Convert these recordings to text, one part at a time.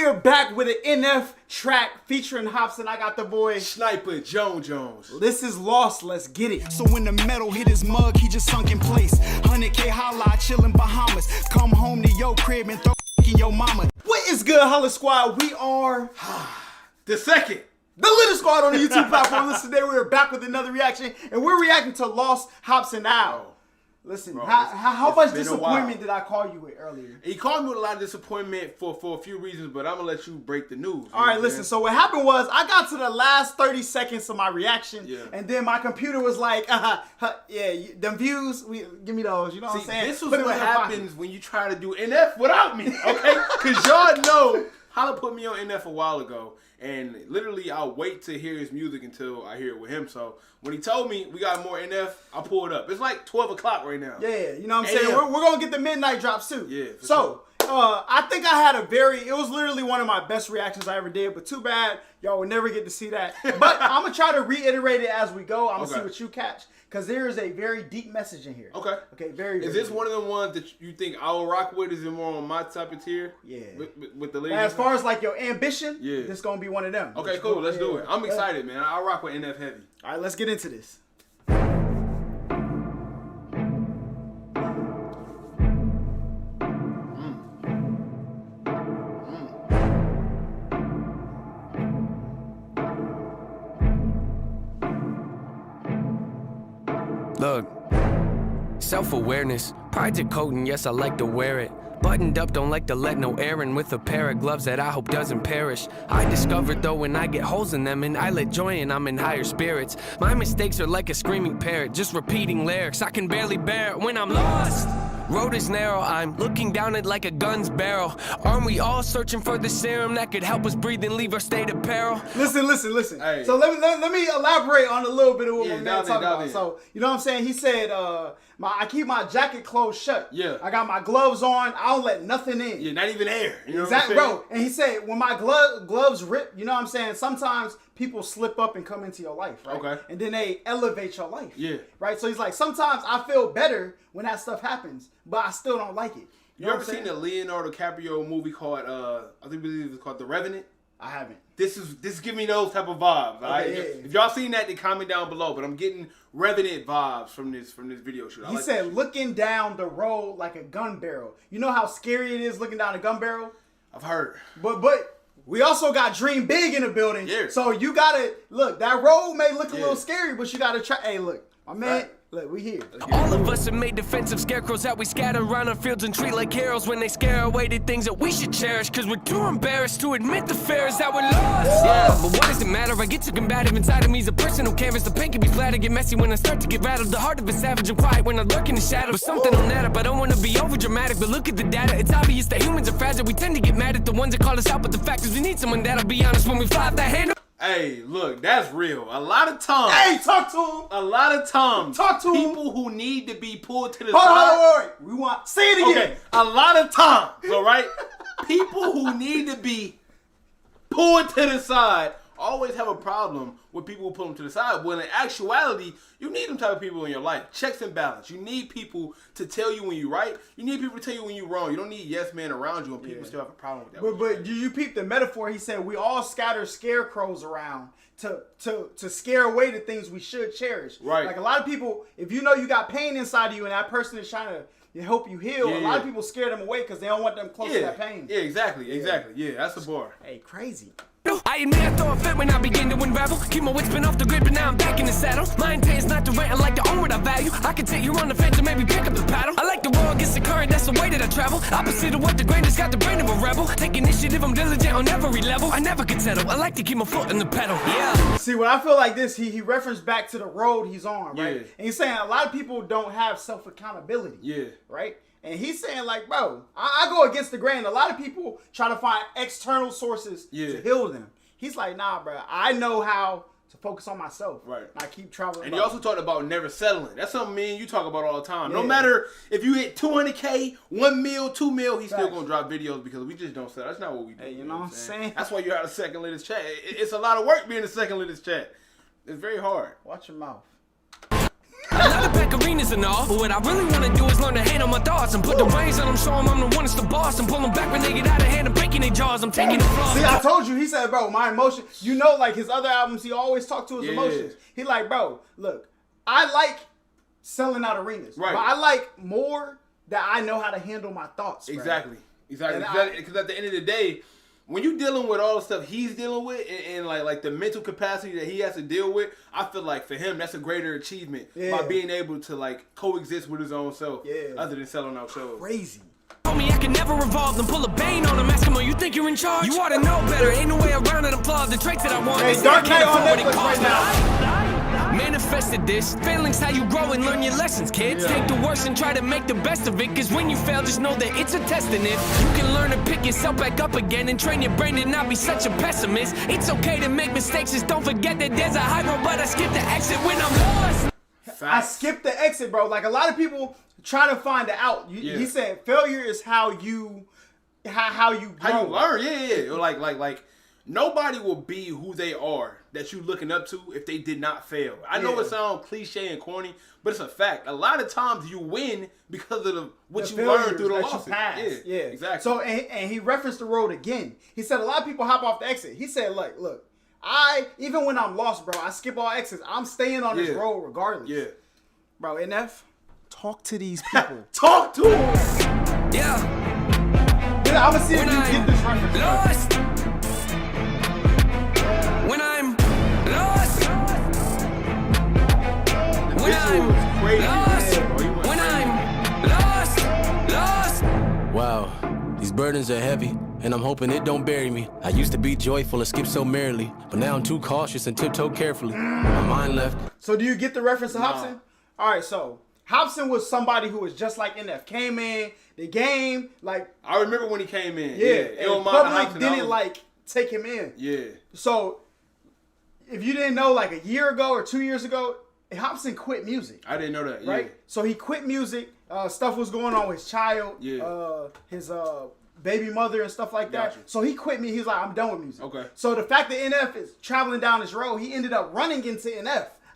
we are back with an NF track featuring Hopsin. I got the boy Sniper Jones. This is Lost. Let's get it. So when the metal hit his mug, he just sunk in place. 100K holla, chillin' Bahamas. Come home to your crib and throw in your mama. What is good, HollaSquad? We are The second. the little squad on the YouTube platform. Listen, today we are back with another reaction, and we're reacting to Lost Hopsin now. Listen, Bro, how much disappointment did I call you with earlier? He called me with a lot of disappointment for a few reasons, but I'm gonna let you break the news. All right, listen. So what happened was I got to the last 30 seconds of my reaction, and then my computer was like, them views, give me those. You know what I'm saying? This is what happens when you try to do NF without me, okay? Because y'all know Holla put me on NF a while ago, and literally I'll wait to hear his music until I hear it with him. So when he told me we got more NF, I pulled up. It's like 12 o'clock right now. Yeah, you know what I'm saying? We're going to get the midnight drops too. Yeah, so I think I had it was literally one of my best reactions I ever did, but too bad y'all will never get to see that. But I'm going to try to reiterate it as we go. I'm going to see what you catch, because there is a very deep message in here. Okay, very Is this one of the ones that you think I will rock with? Is it more on my type of tier? Yeah. With the ladies? As far as like your ambition, this going to be one of them. Okay, cool. Let's do it. I'm excited, man. I'll rock with NF heavy. All right, let's get into this. Look, self-awareness, pride's a coat and yes, I like to wear it. Buttoned up, don't like to let no air in, with a pair of gloves that I hope doesn't perish. I discovered though when I get holes in them, and I let joy in, I'm in higher spirits. My mistakes are like a screaming parrot, just repeating lyrics. I can barely bear it when I'm lost. Road is narrow, I'm looking down it like a gun's barrel. Aren't we all searching for the serum that could help us breathe and leave our state of peril? Listen. Hey. So let me elaborate on a little bit of what my man talking about. So, you know what I'm saying? He said, I keep my jacket closed shut. Yeah. I got my gloves on. I don't let nothing in. Yeah, not even air. You know exactly, what I'm saying? bro. And he said, when my gloves rip, you know what I'm saying? Sometimes people slip up and come into your life, right? Okay. And then they elevate your life. Yeah. Right? So he's like, sometimes I feel better when that stuff happens, but I still don't like it. You ever seen the Leonardo DiCaprio movie called, I believe it's called The Revenant? I haven't. This is giving me those type of vibes. All right? If y'all seen that, then comment down below. But I'm getting Revenant vibes from this video shoot. He said, looking down the road like a gun barrel. You know how scary it is looking down a gun barrel? I've heard. But we also got Dream Big in the building. Yeah. So you gotta look. That road may look a little scary, but you gotta try. Hey, look, my man. Right. Look, we here. All of us have made defensive scarecrows that we scatter around our fields and treat like heroes when they scare away the things that we should cherish, cause we're too embarrassed to admit the fear is that we're lost. Yeah, but what does it matter? I get too combative inside of me. Is a personal canvas. The paint can be flat. I get messy when I start to get rattled. The heart of a savage and quiet when I lurk in the shadows. But something on that up. I don't want to be over dramatic, but look at the data. It's obvious that humans are fragile. We tend to get mad at the ones that call us out, but the fact is we need someone that'll be honest when we fly off that handle. Hey, look, that's real. A lot of times. Hey, talk to him. A lot of times. Talk to him. People who need to be pulled to the side. Hold on. We want. Say it again. Okay. A lot of times, all right? People who need to be pulled to the side always have a problem with people who pull them to the side. When in actuality, you need them type of people in your life. Checks and balance. You need people to tell you when you're right. You need people to tell you when you're wrong. You don't need yes men around you, and people still have a problem with that. But you peep the metaphor. He said we all scatter scarecrows around to scare away the things we should cherish. Right. Like a lot of people, if you know you got pain inside of you and that person is trying to help you heal, a lot of people scare them away because they don't want them close to that pain. Yeah, exactly. Yeah, that's the bar. Hey, crazy. I admit I throw a fit when I begin to unravel. Keep my wits been off the grid, but now I'm back in the saddle. My intent is not to rent, I like to own what I value. I can take you on the fence and maybe pick up the paddle. I like to roll against the current, that's the way that I travel. Opposite of what the grain has got the brain of a rebel. Take initiative, I'm diligent on every level. I never can settle, I like to keep my foot in the pedal. Yeah. See, when I feel like this, he referenced back to the road he's on, right? And he's saying a lot of people don't have self-accountability. Yeah. Right? And he's saying like, bro, I go against the grain. A lot of people try to find external sources to heal them. He's like, nah, bro, I know how to focus on myself. Right. And I keep traveling. And you also talked about never settling. That's something me and you talk about all the time. No matter if you hit 200K, 1 mil, 2 mil, he's still going to drop videos because we just don't settle. That's not what we do. Hey, you know what I'm saying? That's why you're out of second latest chat. It's a lot of work being the second latest chat. It's very hard. Watch your mouth. I love the pack arenas and all, but what I really want to do is learn to handle my thoughts and put the reins on them, show them I'm the one that's the boss, and pull them back when they get out of hand and break breaking their jaws, I'm taking the flaws. See, I told you, he said, bro, my emotion, you know, like his other albums, he always talked to his emotions. He like, bro, look, I like selling out arenas, but I like more that I know how to handle my thoughts. Exactly. Because at the end of the day, when you're dealing with all the stuff he's dealing with and like the mental capacity that he has to deal with, I feel like for him that's a greater achievement by being able to like coexist with his own self other than selling out shows. Crazy. Told me I can never revolve and pull a bane on him. Ask him, you think you're in charge? You ought to know better. Ain't no way around it. Applaud the traits that I want. Hey, Dark Knight on Netflix right now. Manifested this. Failing's how you grow and learn your lessons, kids. Take the worst and try to make the best of it. Cause when you fail, just know that it's a test in it. You can learn to pick yourself back up again and train your brain to not be such a pessimist. It's okay to make mistakes, just don't forget that there's a high road, but I skip the exit when I'm lost. I skipped the exit, bro. Like a lot of people try to find the out. He said failure is how you grow. How you learn, Like nobody will be who they are that you looking up to if they did not fail. I know it sounds cliche and corny, but it's a fact. A lot of times you win because of what you learned through the losses. Yeah, exactly. So and he referenced the road again. He said a lot of people hop off the exit. He said, like, look, even when I'm lost, bro, I skip all exits. I'm staying on this road regardless. Yeah. Bro, NF, talk to these people. Talk to them. Yeah, I'm gonna see if you get this reference. Lost. When I'm lost. When I'm lost. When I'm lost. Wow, these burdens are heavy, and I'm hoping it don't bury me. I used to be joyful and skip so merrily, but now I'm too cautious and tiptoe carefully. My mind left. So do you get the reference to Hopsin? All right, so Hopsin was somebody who was just like NF. Came in the game, like I remember when he came in. And public didn't like take him in. Yeah. So if you didn't know, like a year ago or 2 years ago, Hopsin quit music. I didn't know that. Right. So he quit music. Stuff was going on with his child. His baby mother and stuff like that. So he quit me. He's like, I'm done with music. Okay. So the fact that NF is traveling down this road, he ended up running into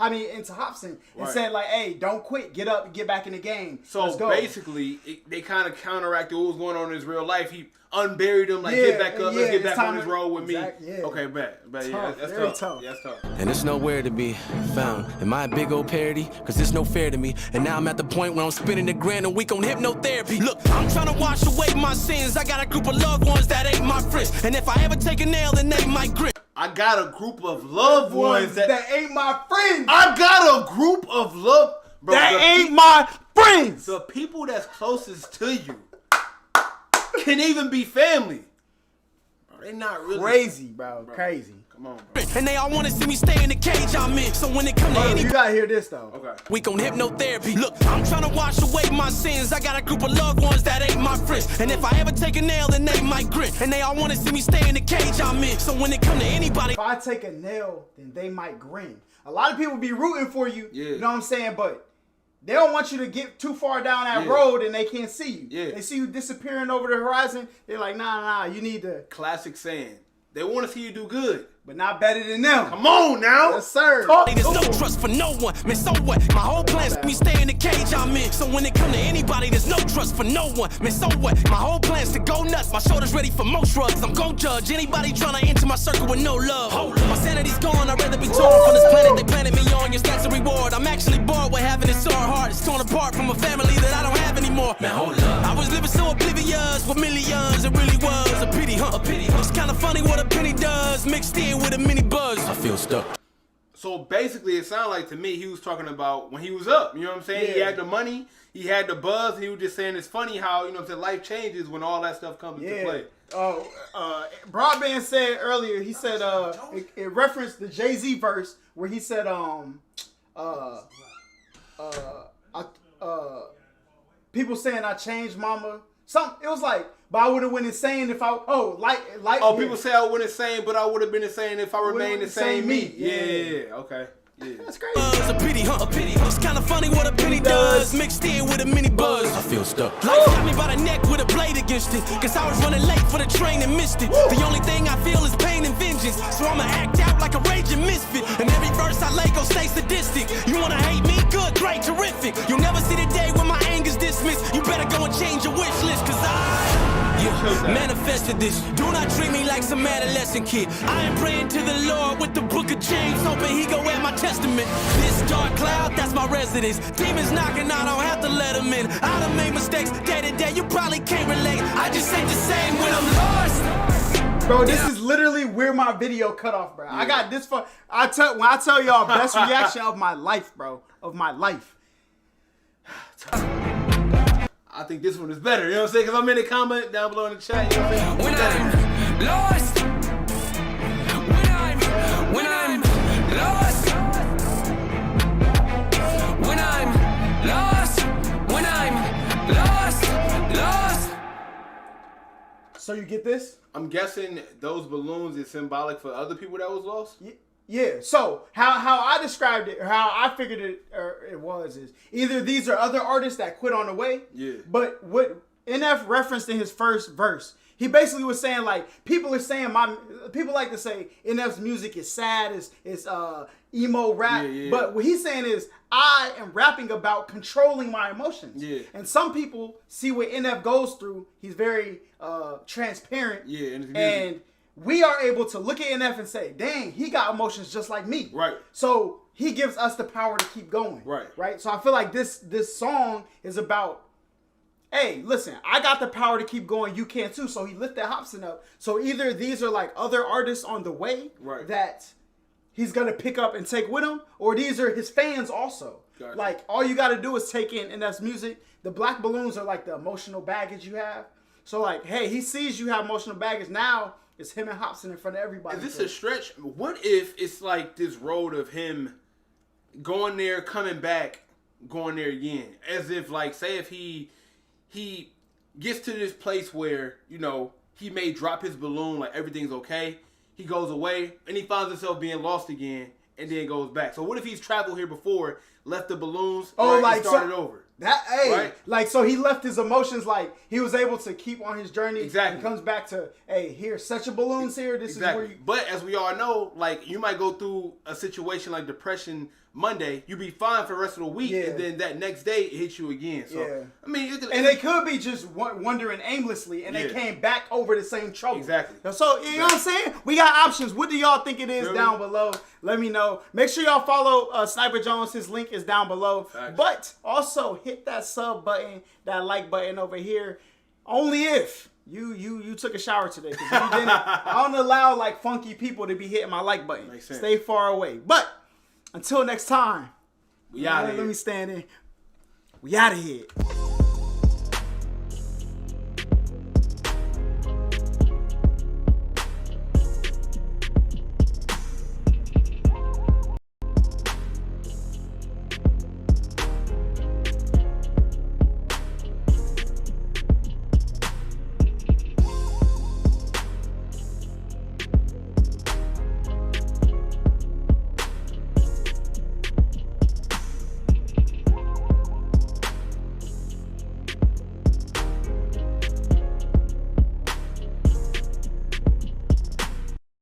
into Hopsin and said like, hey, don't quit. Get up and get back in the game. So basically, they kind of counteracted what was going on in his real life. He unburied him, like, get back up, let's get back on this road with me. Okay, bet. That's tough. Yeah, that's tough. And it's nowhere to be found. Am I a big old parody? Cause it's no fair to me. And now I'm at the point where I'm spending $1,000 a week on hypnotherapy. Look, I'm trying to wash away my sins. I got a group of loved ones that ain't my friends. And if I ever take a nail, then they might grip. I got a group of loved ones that ain't my friends. I got a group of that ain't my friends. The people that's closest to you can even be family. Bro, they not really crazy, bro. Crazy. Come on, bro. And they all want to see me stay in the cage I'm in. So when it come to any, you gotta hear this though. Okay. We on hypnotherapy. Look, I'm trying to wash away my sins. I got a group of loved ones that ain't my friends. And if I ever take a nail, then they might grit. And they all want to see me stay in the cage I'm in. So when it come to anybody, if I take a nail, then they might grin. A lot of people be rooting for you. Yeah. You know what I'm saying? But they don't want you to get too far down that road and they can't see you. Yeah. They see you disappearing over the horizon. They're like, nah, you need to. Classic saying. They want to see you do good, but not better than them. Come on now. Yes, sir. There's no trust for no one. Man, so what? My whole plan's me stay in the cage I'm in. So when it come to anybody, there's no trust for no one. Man, so what? My whole plan's to go nuts. My shoulders ready for most drugs. I'm gon' judge anybody trying to enter my circle with no love. My sanity's gone. I'd rather be torn from this planet. They planted me on. Your stats a reward. I'm actually bored with having it sore heart. It's torn apart from a family that I don't have anymore. Man, hold up. I was living so oblivious with millions. It really was a pity, huh? A pity. It's kind of funny what a penny does, mixed in with a mini buzz. I feel stuck. So basically, it sounded like to me he was talking about when he was up. You know what I'm saying? Yeah. He had the money, he had the buzz, and he was just saying it's funny how, you know what I'm saying, life changes when all that stuff comes into play. Broadband said earlier, he said it referenced the Jay-Z verse where he said people saying I changed mama. It was like, but I would have went insane if I people say I went insane, but I would have been insane if I remained the same me. Yeah. Okay. Yeah. That's crazy. A pity, huh? A pity. It's kind of funny what a penny does, mixed in with a mini buzz. I feel stuck. Life got me by the neck with a blade against it, cause I was running late for the train and missed it. The only thing I feel is pain and vengeance, so I'ma act out like a raging misfit. And every verse I lay gon' stay sadistic. You wanna hate me? Good, great, terrific. You'll never see the day when my anger's dismissed. You better go and change your wish list, cause I Yeah, manifested this. Do not treat me like some adolescent kid. I am praying to the Lord with the book of James, hoping he go at my testament. This dark cloud, that's my residence. Demons knocking, I don't have to let them in. I done made mistakes day to day, you probably can't relate. I just ain't the same when I'm lost. Bro, this is literally where my video cut off, bro. I got this for when I tell y'all best reaction of my life, bro. Of my life. I think this one is better, you know what I'm saying? Because I'm in the comment down below in the chat, you know what I'm saying? When I'm lost, when I'm lost, when I'm lost, when I'm lost. So you get this? I'm guessing those balloons is symbolic for other people that was lost? Yeah. So how I described it, or how I figured it was is either these are other artists that quit on the way. Yeah. But what NF referenced in his first verse, he basically was saying like people are saying people like to say NF's music is sad, is emo rap. Yeah. But what he's saying is I am rapping about controlling my emotions. Yeah. And some people see what NF goes through. He's very transparent. Yeah. And we are able to look at NF and say, dang, he got emotions just like me. Right. So he gives us the power to keep going. Right. So I feel like this song is about, hey, listen, I got the power to keep going. You can too. So he lifted Hopsin up. So either these are like other artists on the way that he's going to pick up and take with him, or these are his fans also. Gotcha. Like all you got to do is take in NF's music. The black balloons are like the emotional baggage you have. So like, hey, he sees you have emotional baggage. Now it's him and Hopsin in front of everybody. Is this a stretch? What if it's like this road of him going there, coming back, going there again? As if like, say if he gets to this place where, you know, he may drop his balloon, like everything's okay. He goes away and he finds himself being lost again and then goes back. So what if he's traveled here before, left the balloons, and started over? So he left his emotions, like he was able to keep on his journey. Exactly. And comes back to, hey, here's such a balloons here. This is where you. But as we all know, like you might go through a situation like depression Monday, you be fine for the rest of the week, and then that next day it hits you again. So I mean, and they could be just wandering aimlessly, and they came back over the same trouble. Exactly. So you know what I'm saying? We got options. What do y'all think it is down below? Let me know. Make sure y'all follow Sniper Jones. His link is down below. Facts. But also hit that sub button, that like button over here. Only if you took a shower today. Because if you didn't, I don't allow like funky people to be hitting my like button. Makes sense. Stay far away. But until next time, we out of here. Let me stand in. We out of here.